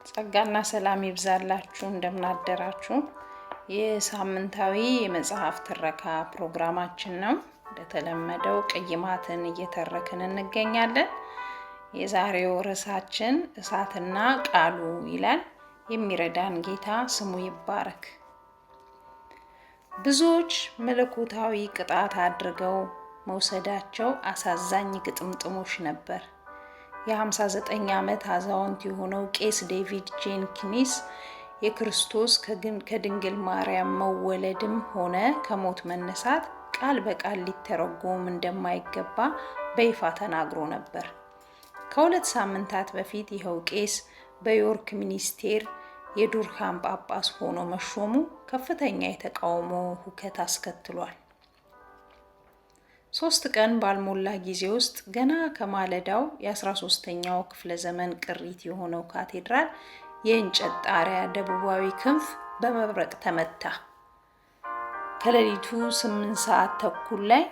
ጸጋና ሰላም ይብዛላችሁ እንደምናደራችሁ። የሳምንታዊ የመጽሐፍ ትረካ ፕሮግራማችን ነው። እንደተለመደው ቅይማትን እየተረክን እንገኛለን። የዛሬው ርዕሳችን እሳትና ቃሉ ይላል። የሚረዳን ጌታ ስሙ ይባረክ። ብዙዎች መለኮታዊ ቅጣት አድርገው መውሰዳቸው አሳዛኝ ግጥምጥሞሽ ነበር። የ59 ዓመት አዛውንት የሆነው ቄስ ዴቪድ ጄንኪንስ የክርስቶስ ከድንግል ማርያም መወለድም ሆነ ከሞት መነሳት ቃል በቃል ሊተረጎም እንደማይገባ በይፋ ተናግሮ ነበር። ከ2 ሳምንታት በፊት ይኸው ቄስ በዮርክ ሚኒስቴር የዱርሃም ጳጳስ ሆኖ መሾሙ ከፍተኛ የተቃውሞ ሁከት አስከትሏል። 3 ቀን ባልሞላ ጊዜ ውስጥ ገና ከማለዳው የ13ኛው ክፍለ ዘመን ቅሪት የሆነው ካቴድራል የእንጨት ጣሪያ ደቡባዊ ክንፍ በመብረቅ ተመታ። ከሌሊቱ 8 ሰዓት ተኩል ላይ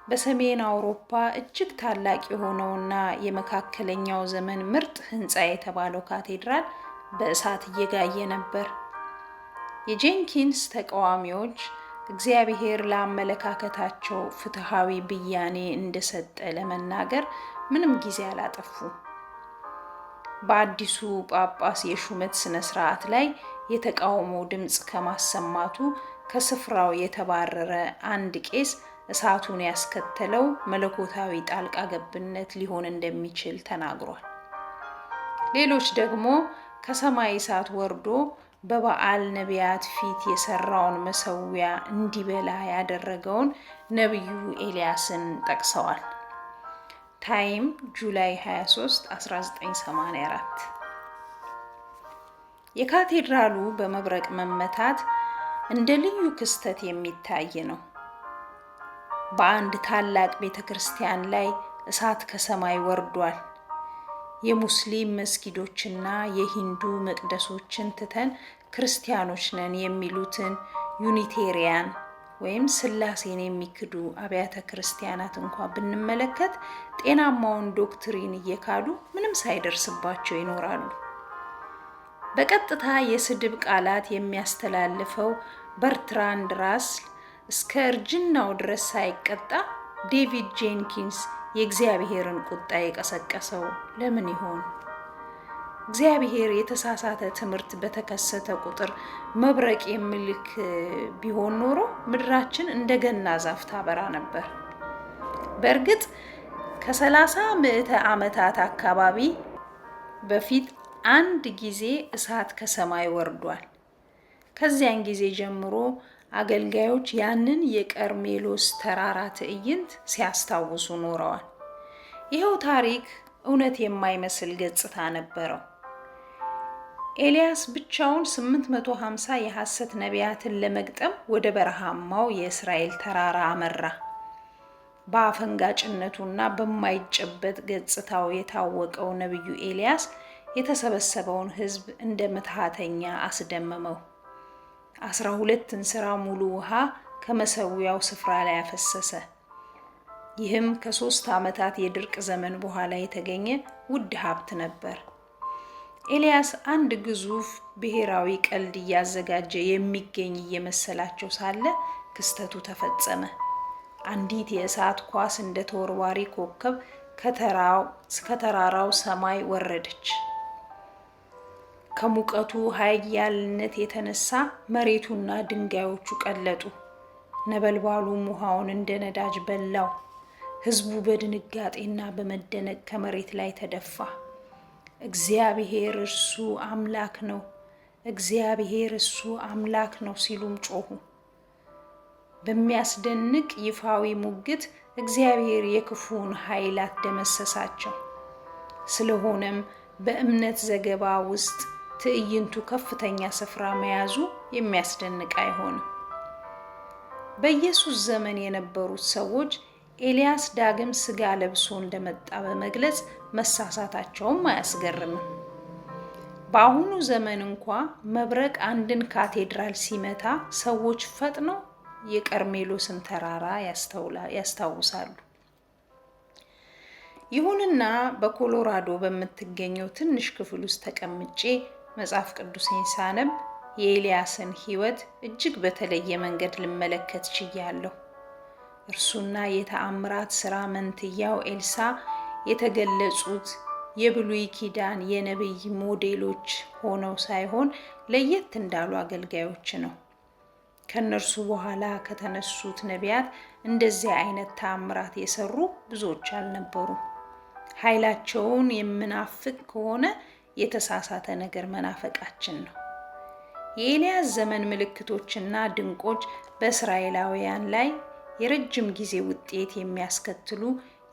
በሰሜን አውሮፓ እጅግ ታላቅ የሆነውና የመካከለኛው ዘመን ምርጥ ህንፃ የተባለው ካቴድራል በእሳት እየጋየ ነበር። የጄንኪንስ ተቃዋሚዎች እግዚአብሔር ለአመለካከታቸው ፍትሃዊ ብያኔ እንደሰጠ ለመናገር ምንም ጊዜ አላጠፉ። በአዲሱ ጳጳስ የሹመት ስነ ስርዓት ላይ የተቃውሞ ድምጽ ከማሰማቱ ከስፍራው የተባረረ አንድ ቄስ እሳቱን ያስከተለው መለኮታዊ ጣልቃ ገብነት ሊሆን እንደሚችል ተናግሯል። ሌሎች ደግሞ ከሰማይ እሳት ወርዶ በበዓል ነቢያት ፊት የሰራውን መሰዊያ እንዲበላ ያደረገውን ነብዩ ኤልያስን ጠቅሰዋል። ታይም ጁላይ 23 1984። የካቴድራሉ በመብረቅ መመታት እንደ ልዩ ክስተት የሚታይ ነው። በአንድ ታላቅ ቤተክርስቲያን ላይ እሳት ከሰማይ ወርዷል። የሙስሊም መስጊዶችና የሂንዱ መቅደሶችን ትተን ክርስቲያኖች ነን የሚሉትን ዩኒቴሪያን ወይም ስላሴን የሚክዱ አብያተ ክርስቲያናት እንኳን ብንመለከት ጤናማውን ዶክትሪን እየካዱ ምንም ሳይደርስባቸው ይኖራሉ። በቀጥታ የስድብ ቃላት የሚያስተላልፈው በርትራንድ ራስል እስከ እርጅናው ድረስ ሳይቀጣ ዴቪድ ጄንኪንስ የእግዚአብሔርን ቁጣ የቀሰቀሰው ለምን ይሆን? እግዚአብሔር የተሳሳተ ትምህርት በተከሰተ ቁጥር መብረቅ የሚልክ ቢሆን ኖሮ ምድራችን እንደገና ዛፍ ታበራ ነበር። በእርግጥ ከ30 ምዕተ ዓመታት አካባቢ በፊት አንድ ጊዜ እሳት ከሰማይ ወርዷል። ከዚያን ጊዜ ጀምሮ አገልጋዮች ያንን የቀርሜሎስ ተራራ ትዕይንት ሲያስታውሱ ኖረዋል። ይኸው ታሪክ እውነት የማይመስል ገጽታ ነበረው። ኤልያስ ብቻውን 850 የሐሰት ነቢያትን ለመግጠም ወደ በረሃማው የእስራኤል ተራራ አመራ። በአፈንጋጭነቱና በማይጨበጥ ገጽታው የታወቀው ነብዩ ኤልያስ የተሰበሰበውን ሕዝብ እንደ ምትሃተኛ አስደመመው። 12 እንስራ ሙሉ ውሃ ከመሰዊያው ስፍራ ላይ አፈሰሰ። ይህም ከ3 ዓመታት የድርቅ ዘመን በኋላ የተገኘ ውድ ሀብት ነበር። ኤልያስ አንድ ግዙፍ ብሔራዊ ቀልድ እያዘጋጀ የሚገኝ እየመሰላቸው ሳለ ክስተቱ ተፈጸመ። አንዲት የእሳት ኳስ እንደ ተወርዋሪ ኮከብ ከተራራው ሰማይ ወረደች። ከሙቀቱ ኃያልነት የተነሳ መሬቱና ድንጋዮቹ ቀለጡ። ነበልባሉም ውሃውን እንደ ነዳጅ በላው። ሕዝቡ በድንጋጤና በመደነቅ ከመሬት ላይ ተደፋ። እግዚአብሔር እርሱ አምላክ ነው፣ እግዚአብሔር እሱ አምላክ ነው ሲሉም ጮሁ። በሚያስደንቅ ይፋዊ ሙግት እግዚአብሔር የክፉን ኃይላት ደመሰሳቸው። ስለሆነም በእምነት ዘገባ ውስጥ ትዕይንቱ ከፍተኛ ስፍራ መያዙ የሚያስደንቅ አይሆንም። በኢየሱስ ዘመን የነበሩት ሰዎች ኤልያስ ዳግም ስጋ ለብሶ እንደመጣ በመግለጽ መሳሳታቸውም አያስገርምም። በአሁኑ ዘመን እንኳ መብረቅ አንድን ካቴድራል ሲመታ ሰዎች ፈጥነው የቀርሜሎስን ተራራ ያስታውሳሉ። ይሁንና በኮሎራዶ በምትገኘው ትንሽ ክፍል ውስጥ ተቀምጬ መጽሐፍ ቅዱሴን ሳነብ የኤልያስን ሕይወት እጅግ በተለየ መንገድ ልመለከት ችያለሁ። እርሱና የተአምራት ሥራ መንትያው ኤልሳ የተገለጹት የብሉይ ኪዳን የነቢይ ሞዴሎች ሆነው ሳይሆን ለየት እንዳሉ አገልጋዮች ነው። ከነርሱ በኋላ ከተነሱት ነቢያት እንደዚህ አይነት ተአምራት የሰሩ ብዙዎች አልነበሩም። ኃይላቸውን የምናፍቅ ከሆነ የተሳሳተ ነገር መናፈቃችን ነው። የኤልያስ ዘመን ምልክቶችና ድንቆች በእስራኤላውያን ላይ የረጅም ጊዜ ውጤት የሚያስከትሉ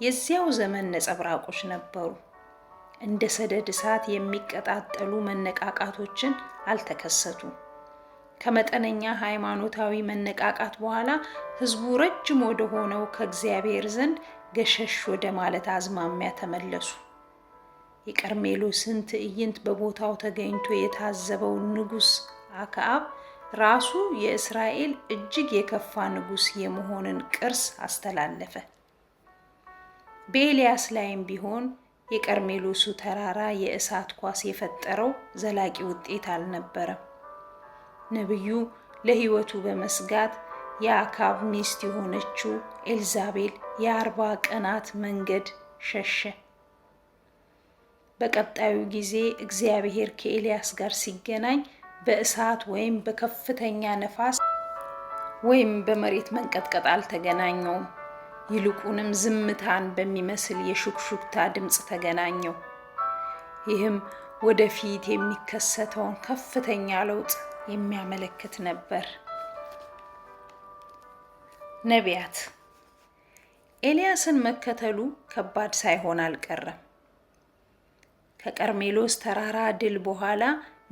የዚያው ዘመን ነጸብራቆች ነበሩ። እንደ ሰደድ እሳት የሚቀጣጠሉ መነቃቃቶችን አልተከሰቱም። ከመጠነኛ ሃይማኖታዊ መነቃቃት በኋላ ሕዝቡ ረጅም ወደ ሆነው ከእግዚአብሔር ዘንድ ገሸሽ ወደ ማለት አዝማሚያ ተመለሱ። የቀርሜሎስን ትዕይንት በቦታው ተገኝቶ የታዘበው ንጉሥ አክዓብ ራሱ የእስራኤል እጅግ የከፋ ንጉሥ የመሆንን ቅርስ አስተላለፈ። በኤልያስ ላይም ቢሆን የቀርሜሎሱ ተራራ የእሳት ኳስ የፈጠረው ዘላቂ ውጤት አልነበረም። ነቢዩ ለሕይወቱ በመስጋት የአክዓብ ሚስት የሆነችው ኤልዛቤል የ40 ቀናት መንገድ ሸሸ። በቀጣዩ ጊዜ እግዚአብሔር ከኤልያስ ጋር ሲገናኝ በእሳት ወይም በከፍተኛ ነፋስ ወይም በመሬት መንቀጥቀጥ አልተገናኘውም። ይልቁንም ዝምታን በሚመስል የሹክሹክታ ድምፅ ተገናኘው። ይህም ወደፊት የሚከሰተውን ከፍተኛ ለውጥ የሚያመለክት ነበር። ነቢያት ኤልያስን መከተሉ ከባድ ሳይሆን አልቀረም። ከቀርሜሎስ ተራራ ድል በኋላ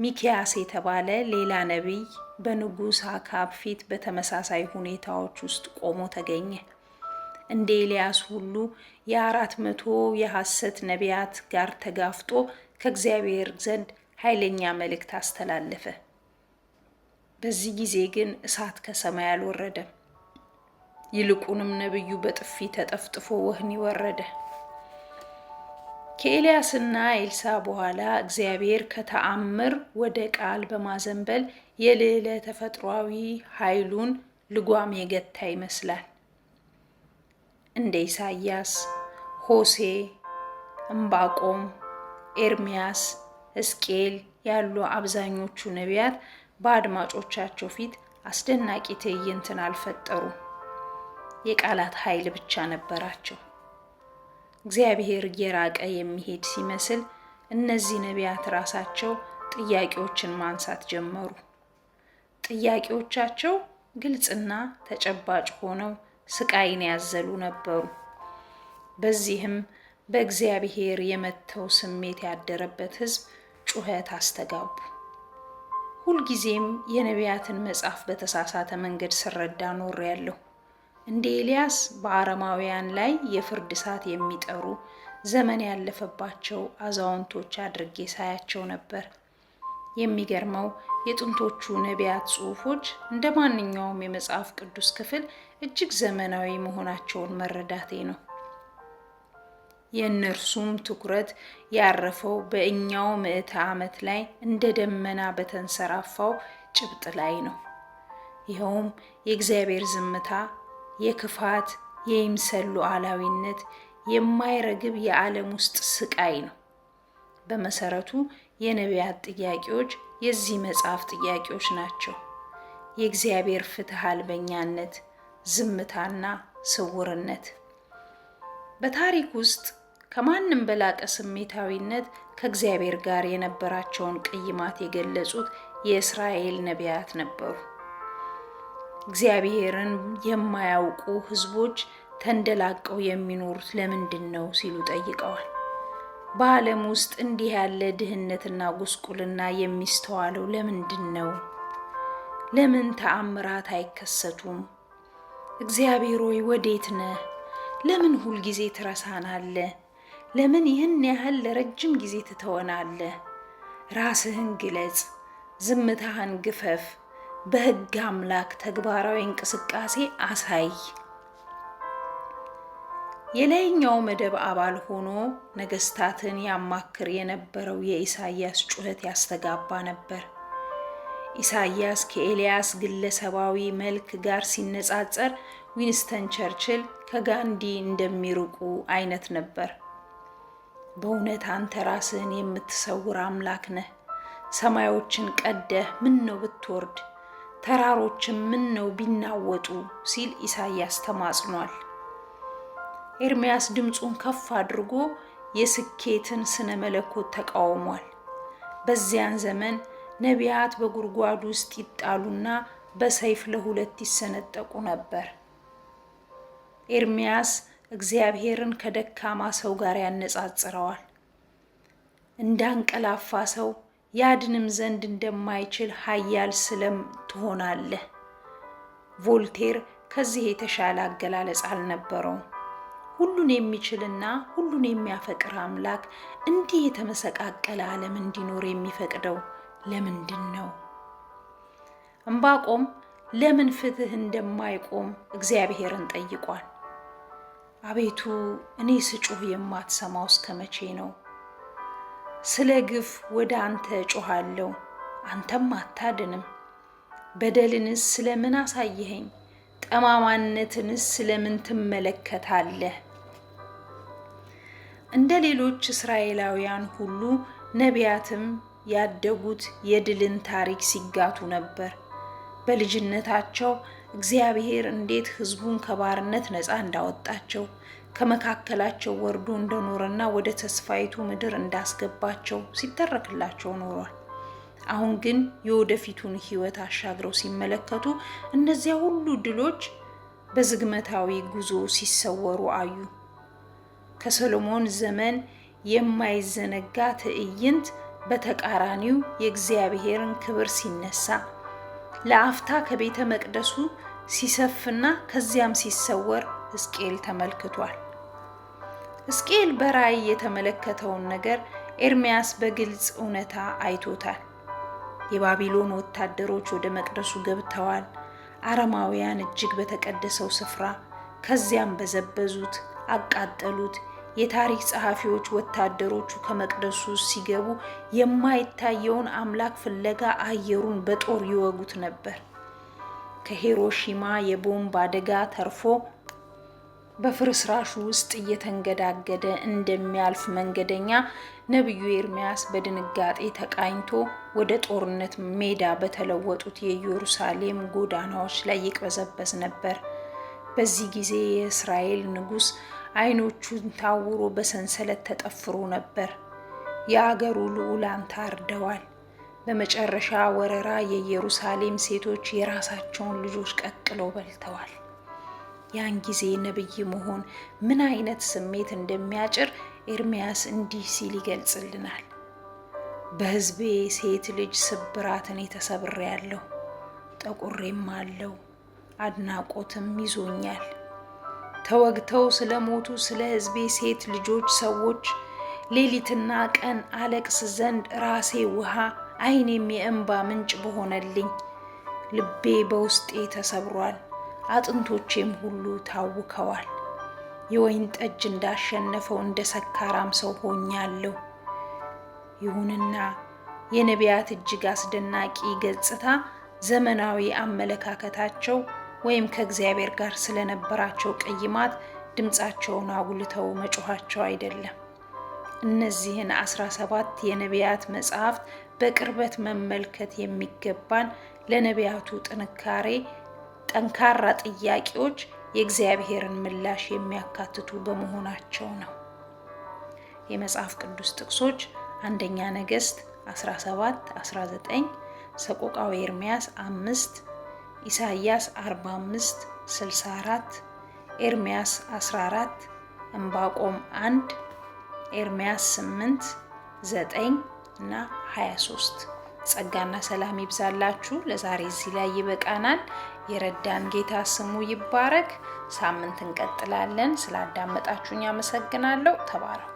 ሚክያስ የተባለ ሌላ ነቢይ በንጉሥ አክዓብ ፊት በተመሳሳይ ሁኔታዎች ውስጥ ቆሞ ተገኘ። እንደ ኤልያስ ሁሉ የ400 የሐሰት ነቢያት ጋር ተጋፍጦ ከእግዚአብሔር ዘንድ ኃይለኛ መልእክት አስተላለፈ። በዚህ ጊዜ ግን እሳት ከሰማይ አልወረደም። ይልቁንም ነቢዩ በጥፊ ተጠፍጥፎ ወህኒ ወረደ። ከኤልያስና ኤልሳ በኋላ እግዚአብሔር ከተአምር ወደ ቃል በማዘንበል የልዕለ ተፈጥሯዊ ኃይሉን ልጓም የገታ ይመስላል። እንደ ኢሳይያስ፣ ሆሴ፣ ዕንባቆም፣ ኤርምያስ፣ ሕዝቅኤል ያሉ አብዛኞቹ ነቢያት በአድማጮቻቸው ፊት አስደናቂ ትዕይንትን አልፈጠሩም። የቃላት ኃይል ብቻ ነበራቸው። እግዚአብሔር እየራቀ የሚሄድ ሲመስል እነዚህ ነቢያት ራሳቸው ጥያቄዎችን ማንሳት ጀመሩ። ጥያቄዎቻቸው ግልጽና ተጨባጭ ሆነው ስቃይን ያዘሉ ነበሩ። በዚህም በእግዚአብሔር የመተው ስሜት ያደረበት ሕዝብ ጩኸት አስተጋቡ። ሁልጊዜም የነቢያትን መጽሐፍ በተሳሳተ መንገድ ስረዳ ኖሬያለሁ። እንደ ኤልያስ በአረማውያን ላይ የፍርድ እሳት የሚጠሩ ዘመን ያለፈባቸው አዛውንቶች አድርጌ ሳያቸው ነበር። የሚገርመው የጥንቶቹ ነቢያት ጽሑፎች እንደ ማንኛውም የመጽሐፍ ቅዱስ ክፍል እጅግ ዘመናዊ መሆናቸውን መረዳቴ ነው። የእነርሱም ትኩረት ያረፈው በእኛው ምዕተ ዓመት ላይ እንደ ደመና በተንሰራፋው ጭብጥ ላይ ነው። ይኸውም የእግዚአብሔር ዝምታ፣ የክፋት፣ የይምሰል ሉዓላዊነት፣ የማይረግብ የዓለም ውስጥ ስቃይ ነው። በመሰረቱ የነቢያት ጥያቄዎች የዚህ መጽሐፍ ጥያቄዎች ናቸው። የእግዚአብሔር ፍትሕ አልበኛነት፣ ዝምታና ስውርነት። በታሪክ ውስጥ ከማንም በላቀ ስሜታዊነት ከእግዚአብሔር ጋር የነበራቸውን ቅይማት የገለጹት የእስራኤል ነቢያት ነበሩ። እግዚአብሔርን የማያውቁ ሕዝቦች ተንደላቀው የሚኖሩት ለምንድን ነው ሲሉ ጠይቀዋል። በዓለም ውስጥ እንዲህ ያለ ድህነትና ጉስቁልና የሚስተዋለው ለምንድን ነው? ለምን ተአምራት አይከሰቱም? እግዚአብሔር ሆይ ወዴት ነህ? ለምን ሁልጊዜ ትረሳናለህ? ለምን ይህን ያህል ለረጅም ጊዜ ትተወናለህ? ራስህን ግለጽ፣ ዝምታህን ግፈፍ፣ በሕግ አምላክ ተግባራዊ እንቅስቃሴ አሳይ። የላይኛው መደብ አባል ሆኖ ነገስታትን ያማክር የነበረው የኢሳያስ ጩኸት ያስተጋባ ነበር። ኢሳያስ ከኤልያስ ግለሰባዊ መልክ ጋር ሲነጻጸር ዊንስተን ቸርችል ከጋንዲ እንደሚርቁ አይነት ነበር። በእውነት አንተ ራስህን የምትሰውር አምላክ ነህ። ሰማዮችን ቀደህ ምን ነው ብትወርድ፣ ተራሮችን ምን ነው ቢናወጡ ሲል ኢሳያስ ተማጽኗል። ኤርምያስ ድምፁን ከፍ አድርጎ የስኬትን ስነ መለኮት ተቃውሟል። በዚያን ዘመን ነቢያት በጉድጓድ ውስጥ ይጣሉና በሰይፍ ለሁለት ይሰነጠቁ ነበር። ኤርምያስ እግዚአብሔርን ከደካማ ሰው ጋር ያነጻጽረዋል። እንዳንቀላፋ ሰው ያድንም ዘንድ እንደማይችል ኃያል ስለም ትሆናለህ። ቮልቴር ከዚህ የተሻለ አገላለጽ አልነበረውም። ሁሉን የሚችልና ሁሉን የሚያፈቅር አምላክ እንዲህ የተመሰቃቀለ ዓለም እንዲኖር የሚፈቅደው ለምንድን ነው? ዕንባቆም ለምን ፍትህ እንደማይቆም እግዚአብሔርን ጠይቋል። አቤቱ እኔ ስጮህ የማትሰማው እስከ መቼ ነው? ስለ ግፍ ወደ አንተ ጮሃለሁ፣ አንተም አታድንም። በደልንስ ስለምን አሳየኸኝ? ጠማማነትንስ ስለምን ትመለከታለህ? እንደ ሌሎች እስራኤላውያን ሁሉ ነቢያትም ያደጉት የድልን ታሪክ ሲጋቱ ነበር። በልጅነታቸው እግዚአብሔር እንዴት ሕዝቡን ከባርነት ነፃ እንዳወጣቸው፣ ከመካከላቸው ወርዶ እንደኖረና ወደ ተስፋይቱ ምድር እንዳስገባቸው ሲተረክላቸው ኖሯል። አሁን ግን የወደፊቱን ሕይወት አሻግረው ሲመለከቱ እነዚያ ሁሉ ድሎች በዝግመታዊ ጉዞ ሲሰወሩ አዩ። ከሰሎሞን ዘመን የማይዘነጋ ትዕይንት በተቃራኒው የእግዚአብሔርን ክብር ሲነሳ፣ ለአፍታ ከቤተ መቅደሱ ሲሰፍና ከዚያም ሲሰወር ሕዝቅኤል ተመልክቷል። ሕዝቅኤል በራእይ የተመለከተውን ነገር ኤርምያስ በግልጽ እውነታ አይቶታል። የባቢሎን ወታደሮች ወደ መቅደሱ ገብተዋል። አረማውያን እጅግ በተቀደሰው ስፍራ ከዚያም በዘበዙት፣ አቃጠሉት። የታሪክ ጸሐፊዎች ወታደሮቹ ከመቅደሱ ሲገቡ የማይታየውን አምላክ ፍለጋ አየሩን በጦር ይወጉት ነበር። ከሂሮሺማ የቦምብ አደጋ ተርፎ በፍርስራሹ ውስጥ እየተንገዳገደ እንደሚያልፍ መንገደኛ ነቢዩ ኤርምያስ በድንጋጤ ተቃኝቶ ወደ ጦርነት ሜዳ በተለወጡት የኢየሩሳሌም ጎዳናዎች ላይ ይቅበዘበዝ ነበር። በዚህ ጊዜ የእስራኤል ንጉሥ ዓይኖቹን ታውሮ በሰንሰለት ተጠፍሮ ነበር። የአገሩ ልዑላን ታርደዋል። በመጨረሻ ወረራ የኢየሩሳሌም ሴቶች የራሳቸውን ልጆች ቀቅለው በልተዋል። ያን ጊዜ ነብይ መሆን ምን አይነት ስሜት እንደሚያጭር ኤርምያስ እንዲህ ሲል ይገልጽልናል። በሕዝቤ ሴት ልጅ ስብራትን ተሰብሬያለሁ፣ ጠቁሬም አለው፣ አድናቆትም ይዞኛል። ተወግተው ስለሞቱ ስለ ሕዝቤ ሴት ልጆች ሰዎች ሌሊትና ቀን አለቅስ ዘንድ ራሴ ውሃ ዓይኔም የእንባ ምንጭ በሆነልኝ። ልቤ በውስጤ ተሰብሯል፣ አጥንቶቼም ሁሉ ታውከዋል። የወይን ጠጅ እንዳሸነፈው እንደ ሰካራም ሰው ሆኛለሁ። ይሁንና የነቢያት እጅግ አስደናቂ ገጽታ ዘመናዊ አመለካከታቸው ወይም ከእግዚአብሔር ጋር ስለነበራቸው ቅይማት ድምፃቸውን አጉልተው መጮኻቸው አይደለም። እነዚህን 17 የነቢያት መጽሐፍት በቅርበት መመልከት የሚገባን ለነቢያቱ ጥንካሬ ጠንካራ ጥያቄዎች የእግዚአብሔርን ምላሽ የሚያካትቱ በመሆናቸው ነው። የመጽሐፍ ቅዱስ ጥቅሶች አንደኛ ነገሥት 17:19፣ ሰቆቃወ ኤርምያስ 5፣ ኢሳይያስ 45:64፣ ኤርምያስ 14፣ ዕንባቆም 1፣ ኤርምያስ 8:9 እና 23። ጸጋና ሰላም ይብዛላችሁ። ለዛሬ እዚህ ላይ ይበቃናል። የረዳን ጌታ ስሙ ይባረክ። ሳምንት እንቀጥላለን። ስላዳመጣችሁኝ አመሰግናለሁ። ተባረኩ።